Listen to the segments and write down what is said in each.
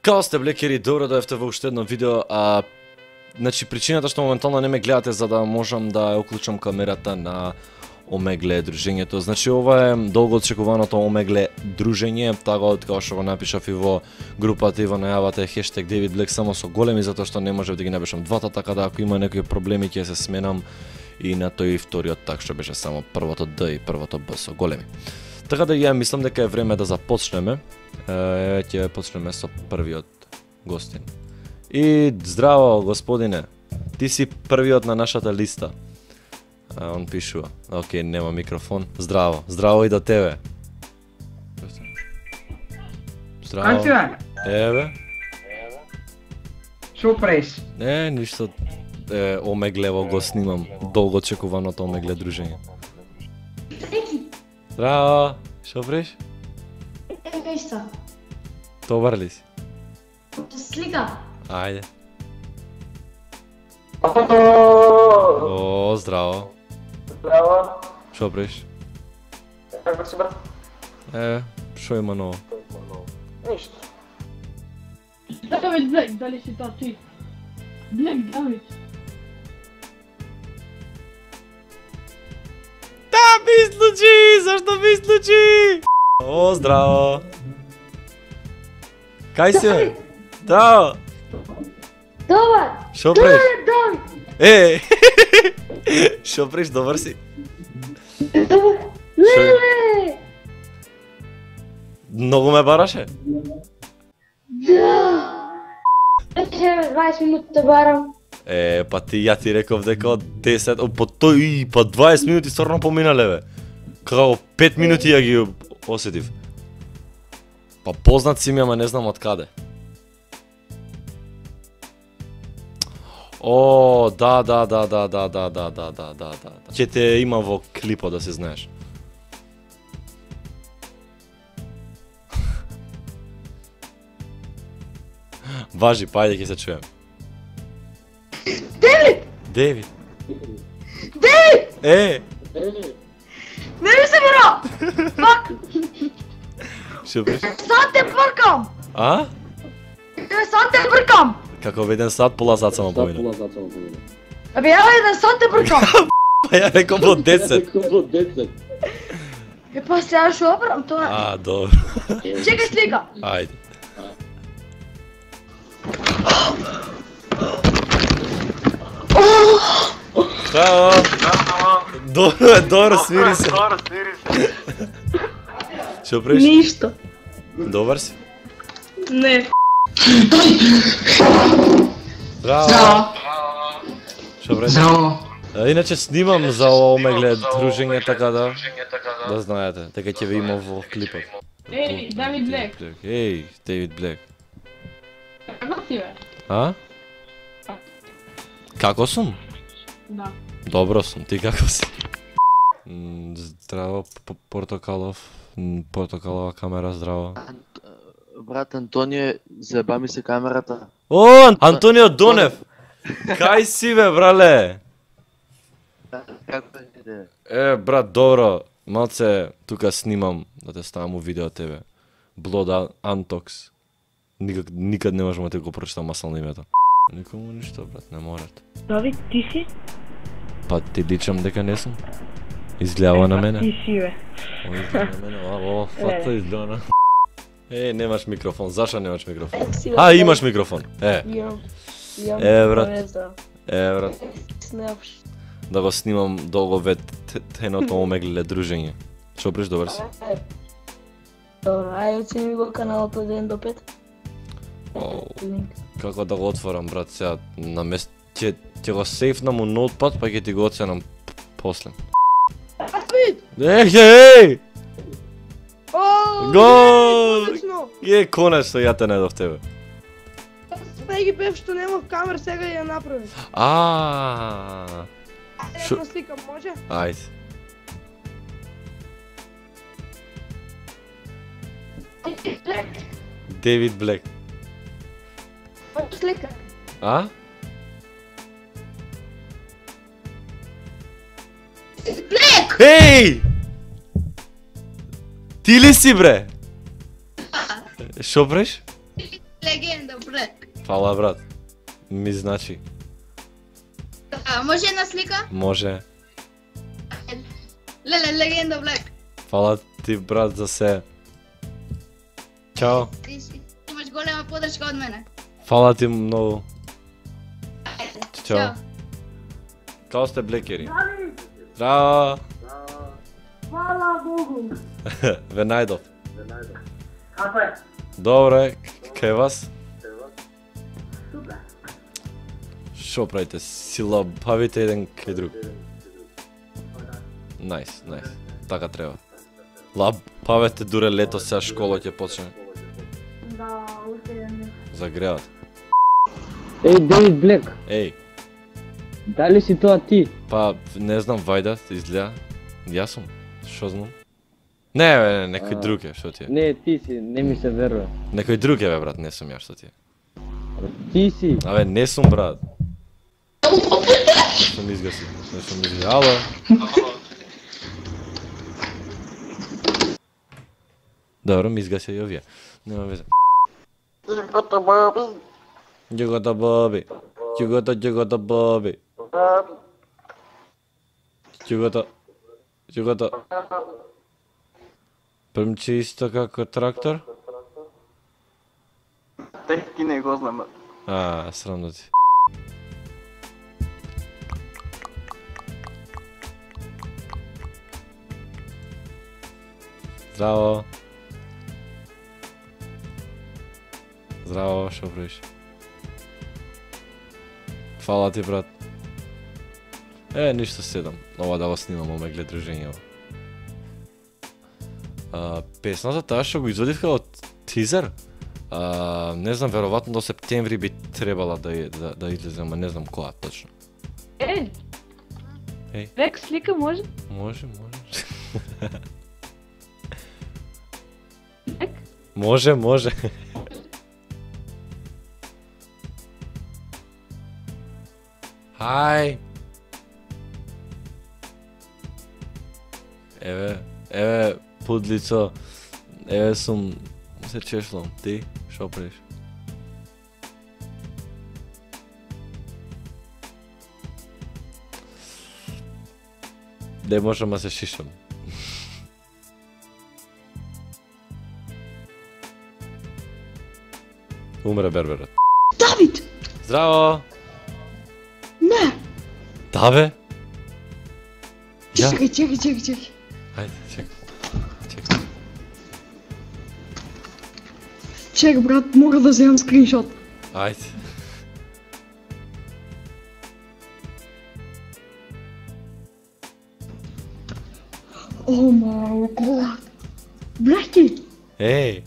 Као сте, блекери, добро дојавте во уште едно видео. Значи, причината што моментално не ме гледате за да можам да ја уклучам камерата на Омегле дружењето. Значи, ова е долго очекуваното Омегле дружење, така како што го напишав и во групата и во најавата е хештег David Black само со големи, затоа што не можев да ги напишам двата, така да ако има некои проблеми ќе се сменам и на тој вториот так што беше само првото Д и првото Б со големи. Така да ја мислам дека е време да започнеме. Ќе почнеме со првиот гостин. И здраво, господине. Ти си првиот на нашата листа. Он пишува. Океј, нема микрофон. Здраво. Здраво и до тебе. Здраво. Как си, бе? Еве. Шо правиш? Ништо. Омеглево го снимам. Долго очекуваното Омегле дружење. Здраво. Шо правиш? Нешто. Добар ли си? Слика. Ајде. О, здраво. Здраво. Шо правиш? Како си, брат? Шо има ново? Ништо. Давид Блек, дали си тоа ти? Блек, Давид. Да, ми случи! Зашто ми случи? О, здраво! Кај си, бе? Здраво! Добар. Шо правиш? Давид. Шо правиш, добар си? Добар. Леле. Многу ме бараше? Да. Ќе 20 минути да барам. Па ја ти реков дека од 10, по тој, па 20 минути стварно поминале, бе. Како 5 минути ја ги осетив. Па познат си ми, ама не знам од каде. О, да. Ќе те има во клипот, да се знаеш. Важи, па ајде ќе се чуем. Девид! Не ми се бро. Фак. Шо правиш? Сад те бъркам. А? Сад те бъркам. Како еден сат, пола сат само помина. Абе, ја еден сад те бъркам. Па ја реков во 10. Па сега шо правам тоа? Добро. Чекај слика. Ајде. Браво! Добро, смири се. Шо правиш? Ништо. Добар си? Не. Браво! Шо правиш? Здраво. Иначе снимам за Омегле дружење, така да знаете, дека ќе ве има во клипот. Еј, Давид Блек. Еј, David Black. Како си, бе? А? Како сум? Да. Добро сум, ти како си? Здраво, портокалова камера, здраво. Брат Антонио, заеба ми се камерата. О, Антонио Донев! Кај си, бе, брале? Како е? Брат, добро. Малце тука снимам да те ставам у видео тебе. Blood Antox. Никад не можам да те го прочитам маслно името. Никому ништо, брат, не морате. Давид, ти си? Па ти личам дека не сум. Изгледава на мене. Ти си, бе. Изгледа на мене. О, фата изгледа. Немаш микрофон. Зашо немаш микрофон? А, имаш микрофон. Имам. Брат. Брат. Снемаш. Да го снимам долго ветеното Омегле дружење. Шо приш, добар си? Добро, ајде оцени ми го каналот од 1 до 5. Како да го отворам, брат, сега на место ќе го сейфнам у ноутпад, па ќе ти го оценам после. Ей! Гол! Конечно ја те недов тебе. Сега ги бев што немав камер, сега ја направи. Шо? Слика, може? Ајде. David Black. Слика. А? Еј! Ти ли си, бре? Шо бреш? Легенда, брат. Фала брат. Ми значи. Може една слика? Може. Леле, легенда, брат. Фала ти брат за се. Чао. Ти имаш голема подршка од мене. Фала ти многу. Ајде. Чао. Као сте блекери? Здраво. Hvala Bogu. Ве најдов. Како е? Добре, кај вас? Super. Шо правите? Сила бавите еден кај друг. Најс, најс. Така треба. Бавете дуре лето сега школа ќе почне. Da, ušte ne. Загреат. Ей, Дейвид Блек, Еј, дали си тоа ти? па не знам Вајда, изгледа. Јас сум. Шо знам? Не, бе, некој друг е, шо ти е? Не, ти си, не ми се верува. Некој друг е, бе, брат, не сум ја, што ти е? Ти си. Абе, не сум, брат. Не сум изгаси, не сум изгаси. Ало? Добро, ми изгаси и овие. Нема везе. Џигото баби. Џигото боби. Џигото боби. Баби. Џигото. Прмчи исто како трактор? Ти не го знам. Срам да ти. Здраво. Здраво, шо правиш? Фала ти, брат. Ништо седам. Ова да го снимам, омегле дружењево. Песната таа што го извадив како тизер, не знам, веројатно до септември би требала да излезе, ама не знам кога точно. Ей! Ей. Век слика може? Може. Век? Може. Хај! Еве, пудлицо, еве сум се чешлам, ти, шо правиш? Не можам да се шишам. Умре берберот. Давид! Здраво! Не! Да бе? Ја? Чекај. Ајде, чекай. Чек, брат, мора да земам скриншот. Ајде. О, мау, год. Блеки! Еј,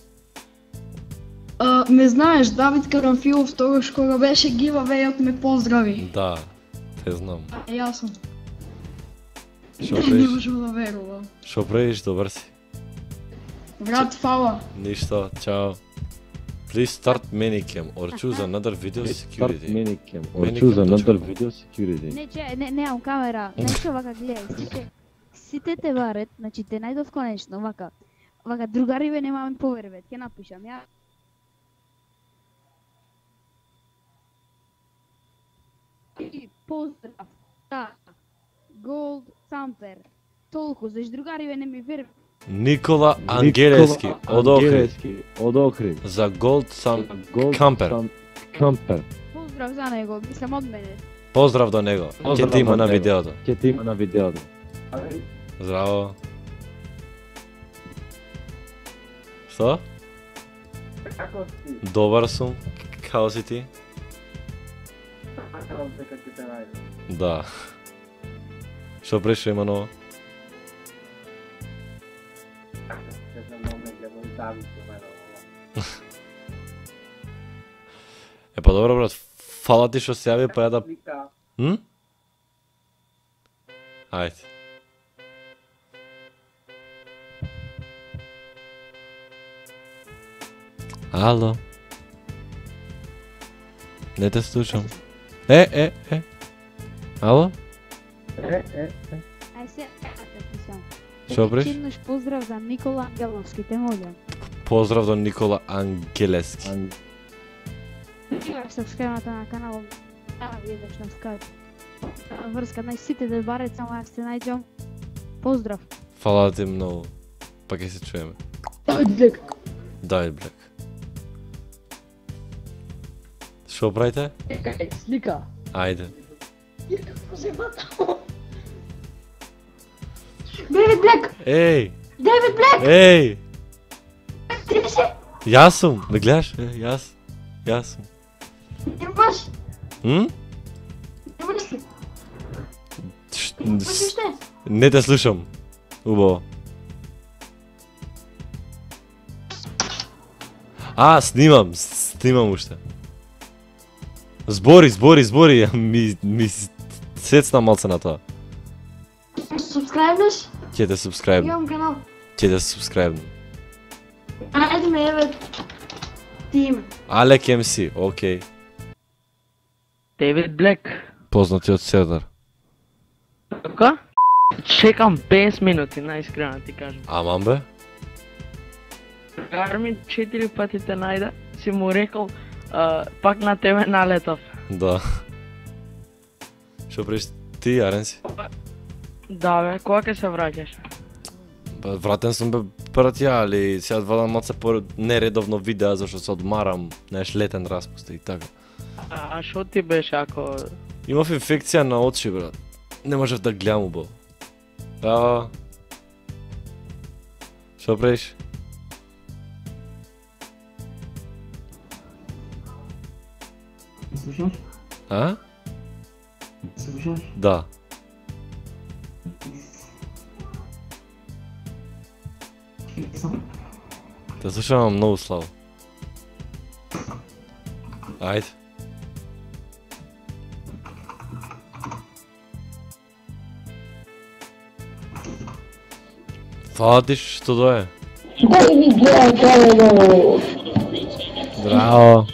Не знаеш, Давид Карамфилов тогаш кога беше гивавејот ме поздрави. да, те знам. Јас сум. Шо Не правиш? можам да верувам. Шо правиш? Добар си. Брат, фала. Ништо, чао. Please start Manicam or choose another video security. Manicam or Manicam choose точка another ком. video security. Не, немам камера. Нешто вака гледај, сите те барет, значи те најдов конечно, вака другариве нема ми поверуват, ќе напишам ја. И поздрав. Да. Gold Samper. Толку, заш другариве не ми веруват. Никола Ангелески од Охрид Од Охрид. за Gold Sam Gold Camper. Camper. Поздрав за него, мислам од мене. Поздрав до него. Ќе ти има на видеото. Ќе ти има на видеото. Здраво. Што? Како си? Добар сум. Као си ти? Сакам дека ќе те најдам. Да. Што преше има ново? Ќе се момегле мој Давид до мене. Па добро брат, фала ти што се јави па ја да... Слика. Ајде. Ало. Не те слушам. Ало? Ај се, те пишам. Што преш? Чинуш поздрав за Никола Ангеловски, те молам. Поздрав до Никола Ангелески. Имаш сабскрибната на каналот. Да видиш на Skype. Врска на сите да барат само ако се најдем. Поздрав. Фала ти многу. Па ќе се чуеме. Давид Блек. Давид Блек. Шо правите? Чекай, слика. Ајде. Давид Блек! Еј! Давид Блек! Еј! Ти си? Јас сум, да гледаш? Јас сум. Имаш? М? Имаш ли? Ш- Ще? Не те слушам. Убаво. Снимам уште. Збори, ми сецна малце на тоа. Субскрайбнеш? Ќе те субскрайбнам. Имам канал. Ќе те субскрайбнам. Ајде ме, еве. Ти име. Алек MC, окей. Дейвид Блек. Познати од Седар. Така? Чекам 5 минути, најискрено ти кажам. Аман бе? Гармин 4 пати те најда, си му рекол, пак на тебе налетав. Да. Шо преш ти, Арен си? Да бе, кога ќе се враќаш? Па вратен сум бе прат ја, али сега вадам малце по нередовно видеа зашто се одмарам, знаеш, летен распуст и така. А шо ти беше ако... Имав инфекција на очи, брат. Не можев да гледам убаво. Да. Шо правиш? Слушаш? А? Слушаш? Да. Те слушам многу слабо. Ајде. Фала ти што дое. Давид Блек, ево. Здраво.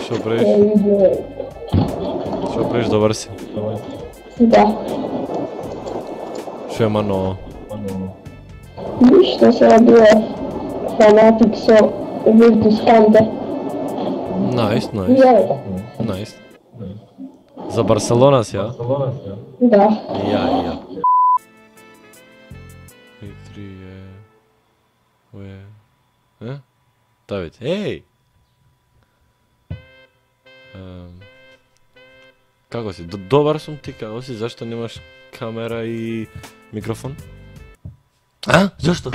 Шо правиш? Давид Блек. Шо правиш, добар си? Да. Шо ема ново? Ништо се била фанатик со Virtus Kante. Најс. За Барселона си, а? Да. Ја. Давид, еј! Како си? Добар сум ти, како си? Зашто немаш камера и микрофон? А? Зашто?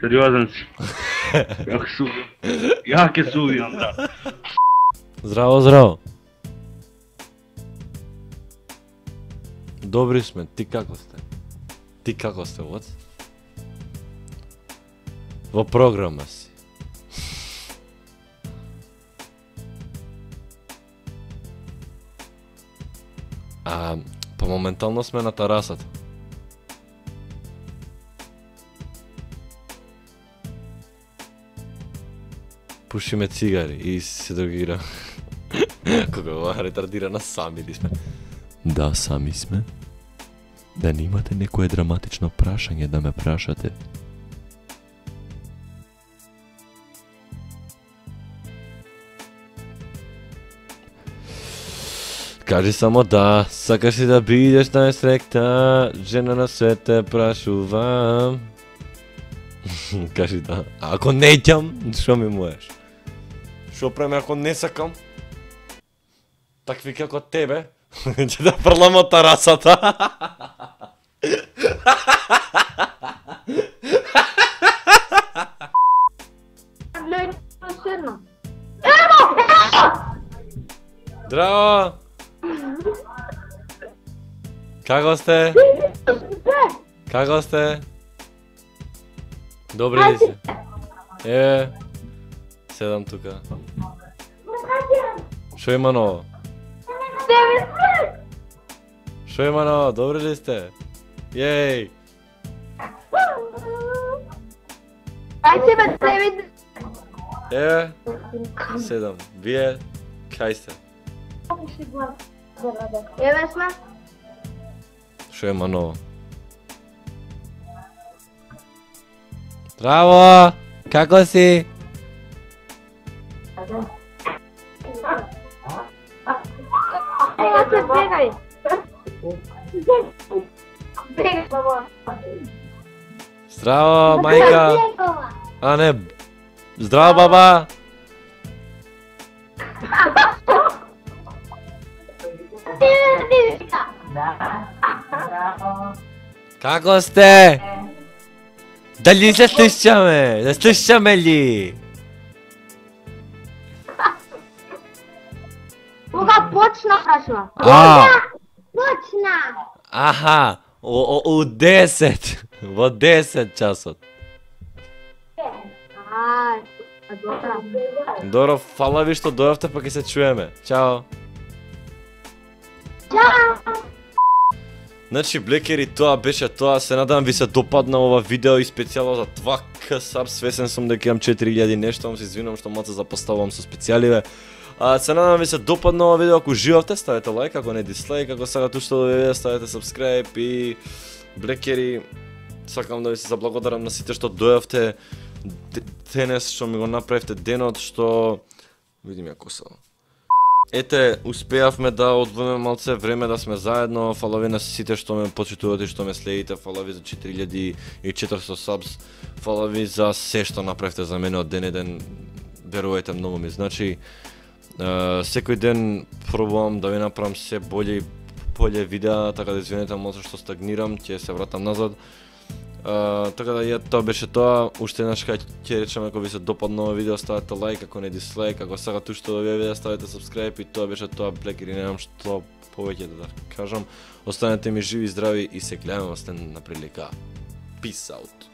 Сериозен си. Ја ќе судиам, да. Здраво. Добри сме, ти како сте, what? Во програма си. Па моментално сме на терасата. Пушиме цигари и се другира. Кога ова ретардирана, сами ли сме? Да, сами сме. Да не имате некое драматично прашање да ме прашате. Кажи само да, сакаш ли да бидеш најсректа, жена на свете прашувам. Кажи да. Ако не ќам, шо ми можеш? Шо правим ако не сакам? Такви како тебе, ќе да фрлам од терасата. Здраво! Како сте? Како сте? Добри ли се? Седам тука. Шо има ново? Шо има ново? Добри ли сте? Јеј! Ајде бе, Девид. Еве, 7. Вие, кај сте? Еве сме. Шо има ново? Здраво! Како си? Ега се бегај. Бегај, баба. Здраво, мајка! А не, здраво, баба! Како сте? Дали се слушаме? Не слушаме ли? Кога почна, прашува? А, Почна. аха, у 10, во 10 часот. Ај, добра. Добро, фала ви што дојавте, па ќе се чуеме. Чао. Значи, блекери, тоа беше тоа. Се надам ви се допадна ова видео и специјално за 2K саб. Свесен сум дека имам 4000 нешто, се извинувам што малце запоставувам со специјаливе. Се надам ви се допадна ова видео. Ако уживавте, ставете лайк, ако не дислайк, ако сакате уште да видите, ставете subscribe и блекери, сакам да ви се заблагодарам на сите што дојавте денес, што ми го направивте денот, што видим ја коса. Ете, успеавме да одвоиме малце време да сме заедно. Фала ви на сите што ме почитувате и што ме следите. Фала ви за 4400 сабс. Фала ви за се што направивте за мене од ден еден. Верувајте, многу ми значи. Секој ден пробувам да ви направам се боле видеа, така да извинете малце што стагнирам, ќе се вратам назад. Така да тоа беше тоа. Уште еднаш ќе речеме, ако ви се допадна ова видео, ставете лайк, ако не дислайк, ако сакате уште да видите, ставете subscribe и тоа беше тоа, блекери, немам што повеќе да кажам. Останете ми живи, здрави и се гледаме во следна прилика. Peace out.